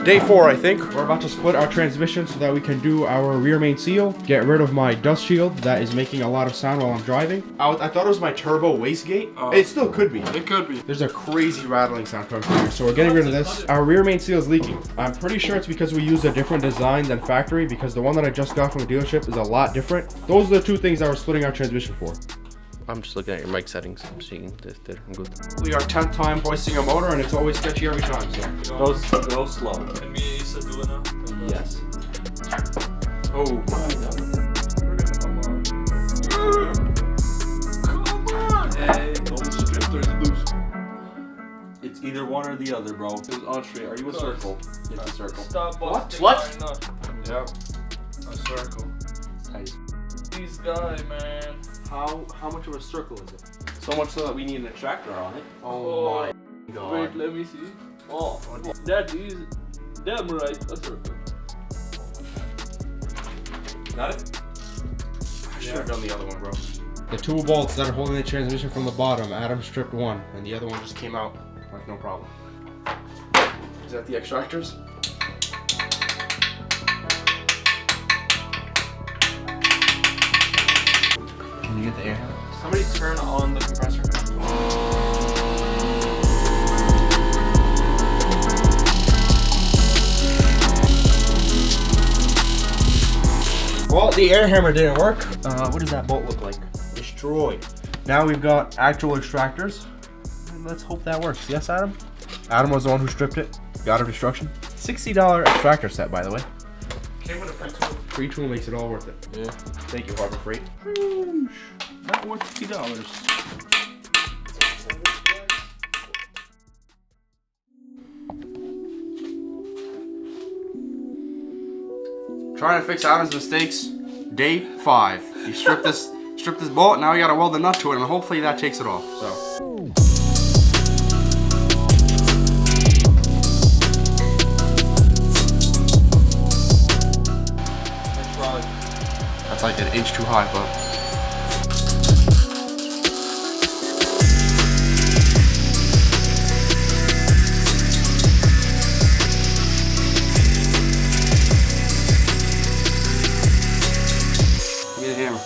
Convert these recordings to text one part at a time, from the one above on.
Day 4, I think. We're about to split our transmission so that we can do our rear main seal, get rid of my dust shield that is making a lot of sound while I'm driving. I thought it was my turbo wastegate. It still could be. It could be. There's a crazy rattling sound coming from here, so we're getting rid of this. Our rear main seal is leaking. I'm pretty sure it's because we used a different design than factory, because the one that I just got from the dealership is a lot different. Those are the two things that we're splitting our transmission for. I'm just looking at your mic settings. I'm seeing this there. I'm good. We are 10th time hoisting a motor, and it's always sketchy every time, so. Go slow. And me and Issa do it now? Yes. Oh my god. Come on! Hey, don't strip, there's loose. It's either one or the other, bro. It's on straight. Are you a circle? It's a circle. Stop busting. What? Yeah. A circle. Nice. This guy, man. How much of a circle is it? So much so that we need an extractor on it. Oh my god. Wait, let me see. Oh, that is damn right a circle. Got it? I should have done the other one, bro. The two bolts that are holding the transmission from the bottom, Adam stripped one, and the other one just came out like no problem. Is that the extractors? Can you get the air? Somebody turn on the compressor. Well, the air hammer didn't work. What does that bolt look like? Destroyed. Now we've got actual extractors. And let's hope that works. Yes, Adam? Adam was the one who stripped it. God of destruction. $60 extractor set, by the way. Came with a free tool. Free tool makes it all worth it. Yeah. Thank you, Harbor Freight. Not worth $50. Trying to fix Adam's mistakes. Day 5. You stripped this bolt. Now we gotta weld the nut to it, and hopefully that takes it off. So. That's like an inch too high, but. Give me the hammer.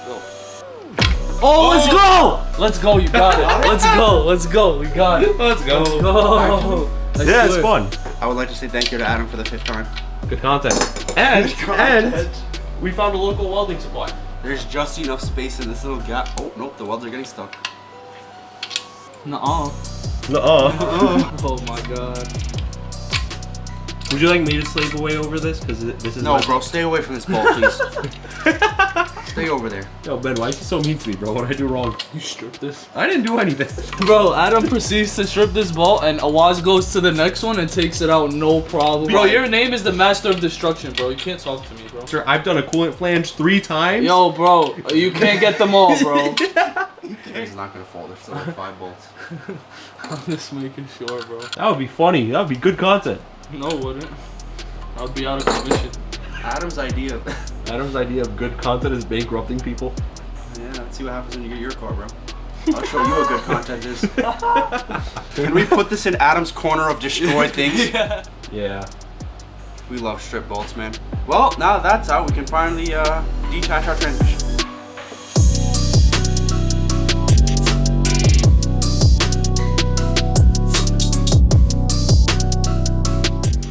Go. Oh, let's go! Let's go, you got it. Let's go, let's go. We got it. Let's go. Let's go. Yeah, it's fun. I would like to say thank you to Adam for the 5th time. Good content. And we found a local welding supply. There's just enough space in this little gap. Oh, nope, the welds are getting stuck. Nuh-uh. Nuh-uh. Oh my god. Would you like me to slave away over this? Because this is No, my... bro, stay away from this ball, please. Stay over there. Yo, Ben, why are you so mean to me, bro? What did I do wrong? You stripped this? I didn't do anything. Bro, Adam proceeds to strip this bolt and Awais goes to the next one and takes it out, no problem. Bro, your name is the master of destruction, bro. You can't talk to me, bro. Sir, I've done a coolant flange 3 times. Yo, bro, you can't get them all, bro. It's not gonna fall, there's still like 5 bolts. I'm just making sure, bro. That would be funny. That would be good content. No, it wouldn't. I would be out of commission. Adam's idea. Adam's idea of good content is bankrupting people. Yeah, let's see what happens when you get your car, bro. I'll show you what good content is. Can we put this in Adam's corner of destroyed things? Yeah. We love strip bolts, man. Well, now that that's out, we can finally detach our transmission.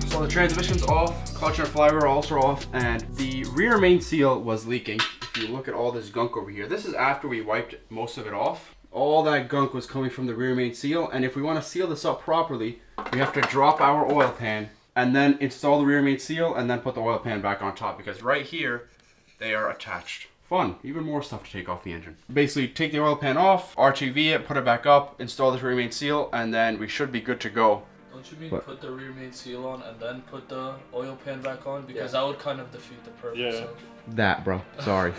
So the transmission's off, clutch and flywheel are also off, and the rear main seal was leaking. If you look at all this gunk over here, this is after we wiped most of it off. All that gunk was coming from the rear main seal, and if we want to seal this up properly, we have to drop our oil pan and then install the rear main seal and then put the oil pan back on top, because right here they are attached. Fun, even more stuff to take off the engine. Basically take the oil pan off, RTV it, put it back up, install the rear main seal, and then we should be good to go. Don't you mean put the rear main seal on and then put the oil pan back on? Because that would kind of defeat the purpose. Yeah. So. That, bro. Sorry.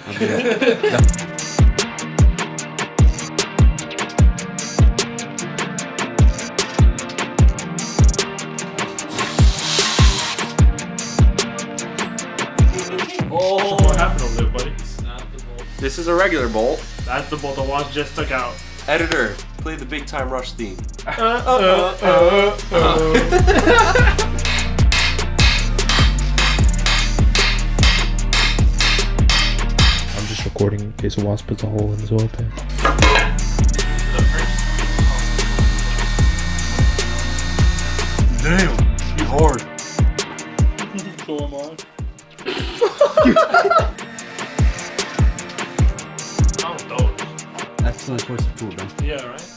Oh, What happened over there, buddy? snap the bolt. This is a regular bolt. That's the bolt the watch just took out. Editor, Play the Big Time Rush theme. I'm just recording in case Awais puts a hole in his oil pan. Damn, you hard. So am I. Excellent choice of food, man. Yeah, right?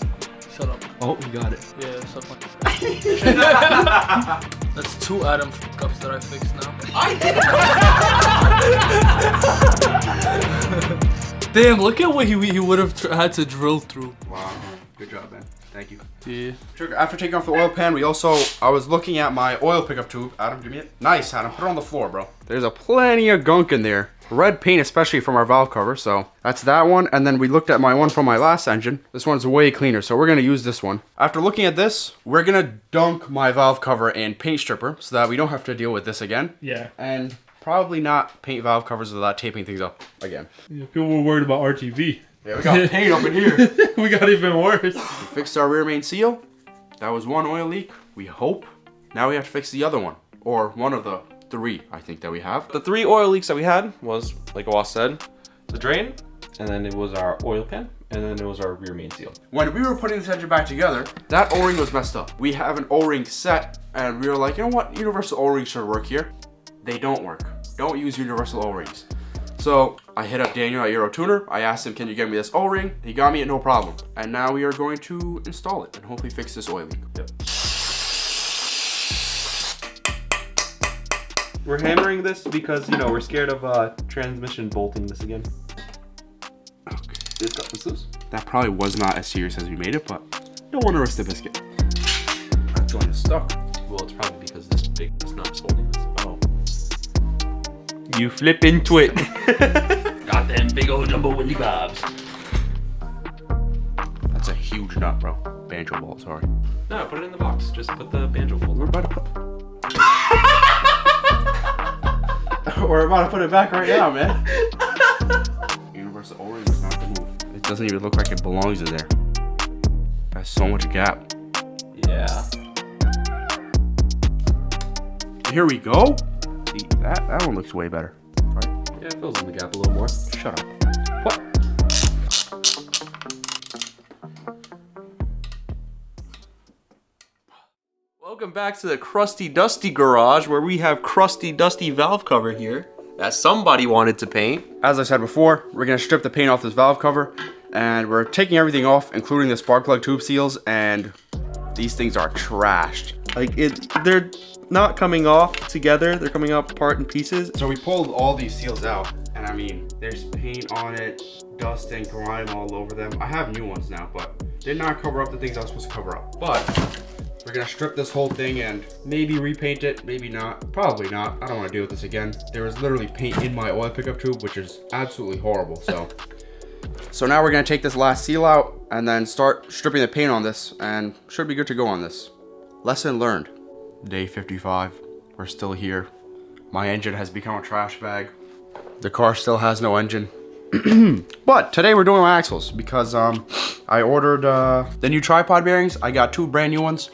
Shut up. Oh, you got it. Yeah, stop playing. That's 2 Adam f***ups that I fixed now. Damn, look at what he would have had to drill through. Wow, good job, man. Thank you. Yeah. After taking off the oil pan, I was looking at my oil pickup tube. Adam, give me it. Nice, Adam. Put it on the floor, bro. There's a plenty of gunk in there. Red paint, especially from our valve cover. So that's that one. And then we looked at my one from my last engine. This one's way cleaner, so we're going to use this one. After looking at this, we're going to dunk my valve cover in paint stripper so that we don't have to deal with this again. Yeah. And probably not paint valve covers without taping things up again. People were worried about RTV. Yeah, we got paint up in here. We got even worse. We fixed our rear main seal. That was one oil leak, we hope. Now we have to fix the other one, or one of the 3, I think, that we have. The 3 oil leaks that we had was, like Awais said, the drain, and then it was our oil pan, and then it was our rear main seal. When we were putting this engine back together, that O-ring was messed up. We have an O-ring set, and we were like, you know what, universal O-rings should work here. They don't work. Don't use universal O-rings. So I hit up Daniel at Eurotuner. I asked him, can you get me this O-ring? He got me it, no problem. And now we are going to install it and hopefully fix this oil leak. Yep. We're hammering this because, you know, we're scared of transmission bolting this again. Okay. This got this loose. That probably was not as serious as we made it, but don't want to risk the biscuit. That joint is stuck. Well, it's probably because this big nut is holding this. Oh. You flip into it. Got them big old jumbo windy bobs. That's a huge nut, bro. Banjo ball, sorry. No, put it in the box. Just put the banjo We're folder. about to put... We're about to put it back right now, man. Universal O-ring is not the move. It doesn't even look like it belongs in there. There's so much gap. Yeah. Here we go. See, that one looks way better. Right? Yeah, it fills in the gap a little more. Shut up. What? Welcome back to the Crusty Dusty Garage, where we have crusty dusty valve cover here that somebody wanted to paint. As I said before, we're gonna strip the paint off this valve cover, and we're taking everything off, including the spark plug tube seals, and these things are trashed. Like they're not coming off together, they're coming off apart in pieces. So we pulled all these seals out, and I mean, there's paint on it, dust and grime all over them. I have new ones now, but did not cover up the things I was supposed to cover up. But we're gonna strip this whole thing and maybe repaint it, maybe not, probably not. I don't wanna deal with this again. There was literally paint in my oil pickup tube, which is absolutely horrible, so. So now we're gonna take this last seal out and then start stripping the paint on this, and should be good to go on this. Lesson learned. Day 55, we're still here. My engine has become a trash bag. The car still has no engine. But today we're doing my axles because I ordered the new tripod bearings. I got 2 brand new ones.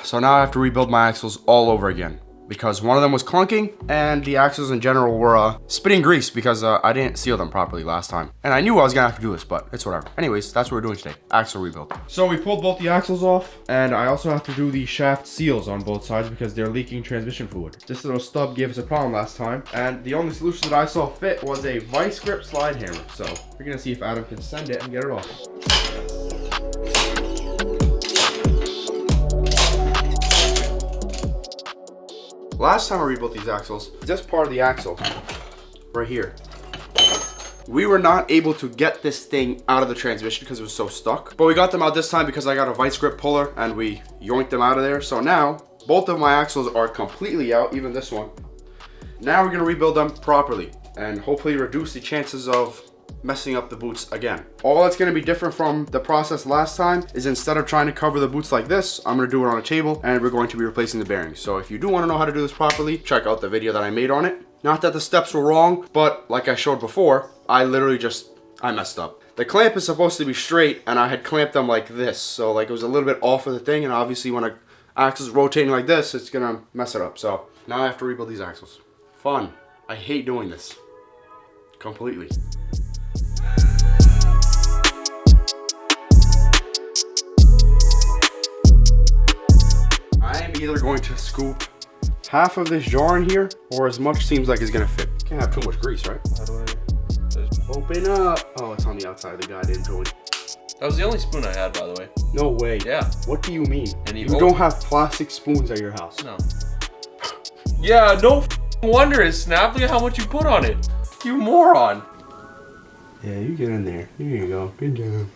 So now I have to rebuild my axles all over again because one of them was clunking and the axles in general were spitting grease because I didn't seal them properly last time. And I knew I was gonna have to do this, but it's whatever. Anyways, that's what we're doing today, axle rebuild. So we pulled both the axles off, and I also have to do the shaft seals on both sides because they're leaking transmission fluid. This little stub gave us a problem last time, and the only solution that I saw fit was a vice grip slide hammer. So we're gonna see if Adam can send it and get it off. Last time I rebuilt these axles, this part of the axle, right here, we were not able to get this thing out of the transmission because it was so stuck. But we got them out this time because I got a vice grip puller and we yoinked them out of there. So now, both of my axles are completely out, even this one. Now we're gonna rebuild them properly and hopefully reduce the chances of messing up the boots again. All that's gonna be different from the process last time is instead of trying to cover the boots like this, I'm gonna do it on a table and we're going to be replacing the bearings. So if you do wanna know how to do this properly, check out the video that I made on it. Not that the steps were wrong, but like I showed before, I messed up. the clamp is supposed to be straight, and I had clamped them like this. So like it was a little bit off of the thing, and obviously when an axle is rotating like this, it's gonna mess it up. So now I have to rebuild these axles. Fun. I hate doing this. Completely. I am either going to scoop half of this jar in here, or as much seems like it's gonna fit. Can't have too much grease, right? How do I... Open up. Oh, it's on the outside of the goddamn joint. That was the only spoon I had, by the way. No way. Yeah. What do you mean? And you don't have plastic spoons at your house. No. Yeah, no wonder it snapped. Look at how much you put on it. You moron. Yeah, you get in there. Here you go. Good job.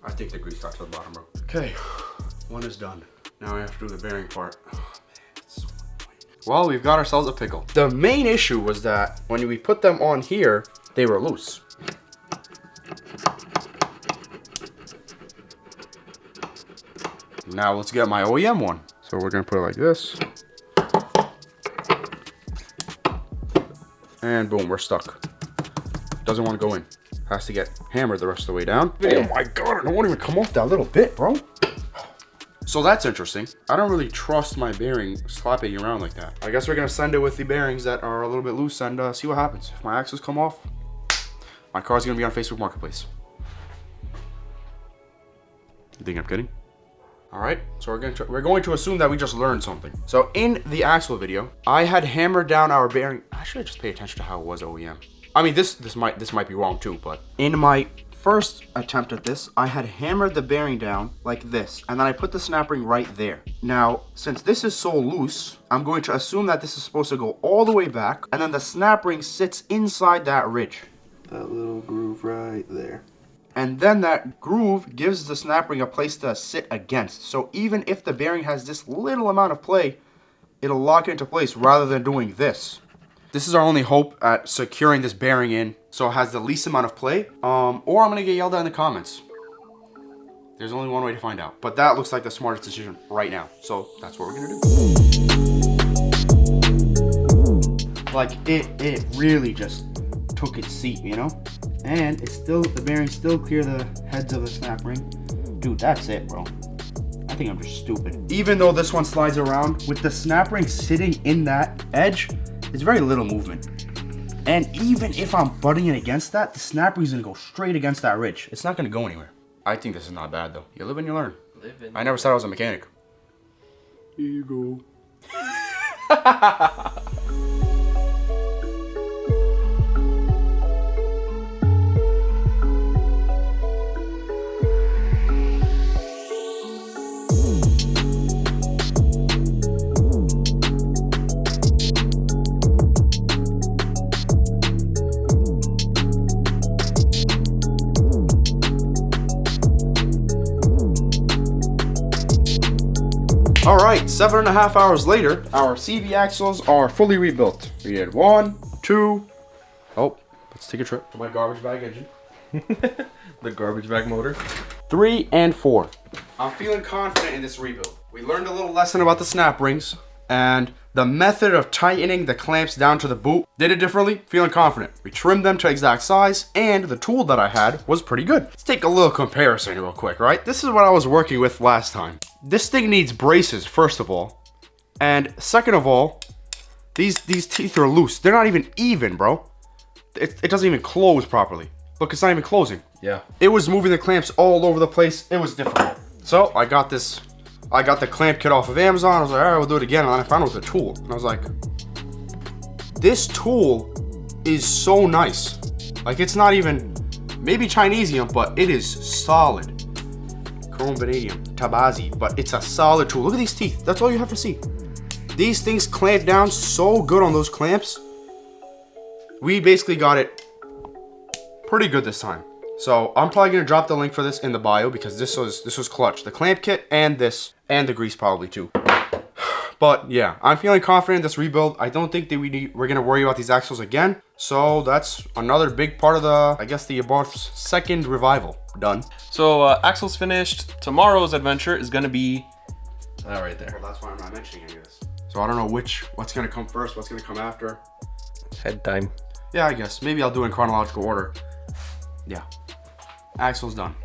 I think the grease got to the bottom, bro. Okay, one is done. Now we have to do the bearing part. Oh, man, it's so annoying. Well, we've got ourselves a pickle. The main issue was that when we put them on here, they were loose. Now let's get my OEM one. So we're gonna put it like this. And boom, we're stuck. Doesn't want to go in. Has to get hammered the rest of the way down. Oh my god, it won't even come off that little bit, bro. So that's interesting. I don't really trust my bearing slapping around like that. I guess we're gonna send it with the bearings that are a little bit loose and see what happens. If my axles come off, my car's gonna be on Facebook Marketplace. You think I'm kidding? All right, so we're going to assume that we just learned something. So in the axle video, I had hammered down our bearing. I should just pay attention to how it was OEM. I mean, this might be wrong too, but in my first attempt at this, I had hammered the bearing down like this, and then I put the snap ring right there. Now, since this is so loose, I'm going to assume that this is supposed to go all the way back, and then the snap ring sits inside that ridge. That little groove right there. And then that groove gives the snap ring a place to sit against. So even if the bearing has this little amount of play, it'll lock it into place rather than doing this. This is our only hope at securing this bearing in so it has the least amount of play. Or I'm gonna get yelled at in the comments. There's only one way to find out. But that looks like the smartest decision right now. So that's what we're gonna do. Like it really just took its seat, you know? And it's still, the bearings still clear the heads of the snap ring. Dude, that's it, bro. I think I'm just stupid. Even though this one slides around, with the snap ring sitting in that edge, it's very little movement. And even if I'm butting it against that, the snap ring's gonna go straight against that ridge. It's not gonna go anywhere. I think this is not bad though. You live and you learn. I never said I was a mechanic. Here you go. All right, 7.5 hours later, our CV axles are fully rebuilt. We did 1, 2, oh, let's take a trip to my garbage bag engine. The garbage bag motor. 3 and 4. I'm feeling confident in this rebuild. We learned a little lesson about the snap rings and the method of tightening the clamps down to the boot. Did it differently, feeling confident. We trimmed them to exact size, and the tool that I had was pretty good. Let's take a little comparison real quick, right? This is what I was working with last time. This thing needs braces, first of all. And second of all, these teeth are loose. They're not even, bro. It doesn't even close properly. Look, it's not even closing. Yeah. It was moving the clamps all over the place. It was difficult. So I got the clamp kit off of Amazon. I was like, all right, we'll do it again. And then I found it with a tool. And I was like, this tool is so nice. Like, it's not even, maybe Chinesium, but it is solid. Chrome vanadium, Tabazi, but it's a solid tool. Look at these teeth. That's all you have to see. These things clamp down so good on those clamps. We basically got it pretty good this time. So I'm probably gonna drop the link for this in the bio because this was clutch. The clamp kit and this and the grease probably too. But yeah, I'm feeling confident in this rebuild. I don't think that we're gonna worry about these axles again. So that's another big part of the, I guess, the Abarth's second revival done. So axles finished. Tomorrow's adventure is gonna be that right there. Well, that's why I'm not mentioning any of this. So I don't know what's gonna come first, what's gonna come after. Head time. Yeah, I guess maybe I'll do it in chronological order. Yeah, axle's done.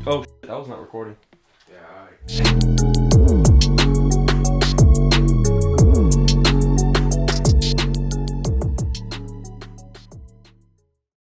Oh, that was not recording. Yeah.